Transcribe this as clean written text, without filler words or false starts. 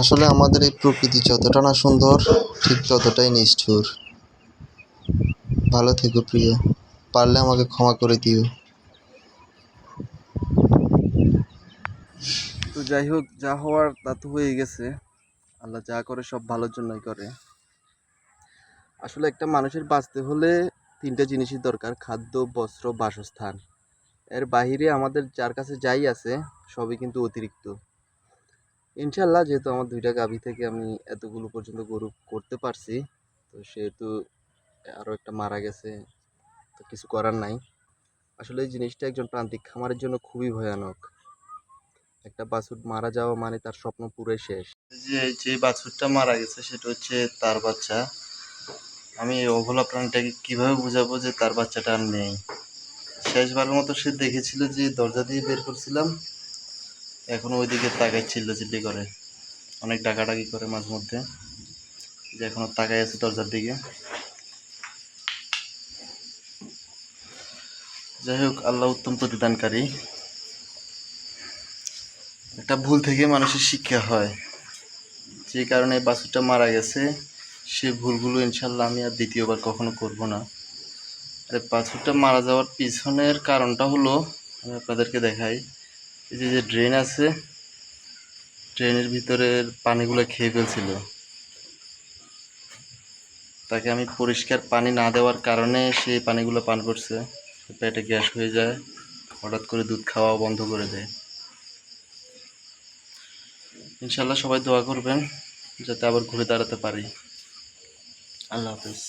আসলে আমাদের এই প্রকৃতি যতটা না সুন্দর, ঠিক ততটাই নিষ্ঠুর। ভালো থেকো প্রিয়, পারলে আমাকে ক্ষমা করে দিও। তো যাই হোক, যা হওয়ার তা তো হয়ে গেছে। আল্লাহ যা করে সব ভালোর জন্যই করে। আসলে একটা মানুষের বাঁচতে হলে তিনটা জিনিসই দরকার: খাদ্য, বস্ত্র, বাসস্থান। এর বাহিরে আমাদের যার কাছে যাই আছে সবই কিন্তু অতিরিক্ত। ইনশাল্লাহ যেহেতু আমার দুইটা গাভী থেকে আমি এতগুলো পর্যন্ত গরু করতে পারছি, তো সেহেতু আরও একটা মারা গেছে, তো কিছু করার নাই। আসলে এই জিনিসটা একজন প্রান্তিক খামারের জন্য খুবই ভয়ানক। একটা বাছুর মারা যাওয়া মানে তার স্বপ্ন পুরোই শেষ। যে বাছুরটা মারা গেছে সেটা হচ্ছে তার বাচ্চা। আমি এই অবলা প্রাণীটাকে কিভাবে বুঝাবো যে তার বাচ্চাটা আর নেই। শেষবারের মতো সে দেখেছিল যে দরজা দিয়ে বের করছিলাম, এখন ওইদিকে তাকাই চিল্লাচিল্লি করে, অনেক ডাকাডাকি করে মাঝে মধ্যে, যে এখনো তাকাই আছে দরজার দিকে। যাই হোক, আল্লাহ উত্তম প্রতিদানকারী। একটা ভুল থেকে মানুষের শিক্ষা হয়, যে কারণে বাছুরটা মারা গেছে। সে ভুলগুলো ইনশাল্লাহ আমি আর দ্বিতীয়বার কখনো করব না। আর বাছুরটা মারা যাওয়ার পিছনের কারণটা হলো, আমি আপনাদেরকে দেখাই। এই যে ড্রেন আছে, ড্রেনের ভিতরের পানিগুলো খেয়ে ফেলছিল। তাকে আমি পরিষ্কার পানি না দেওয়ার কারণে সে পানিগুলো পান করছে। পেটে গ্যাস হয়ে যায়, হঠাৎ করে দুধ খাওয়া বন্ধ করে দেয়। ইনশাল্লাহ সবাই দোয়া করবেন যাতে আবার ঘুরে দাঁড়াতে পারি। আল্লাহ হাফেজ।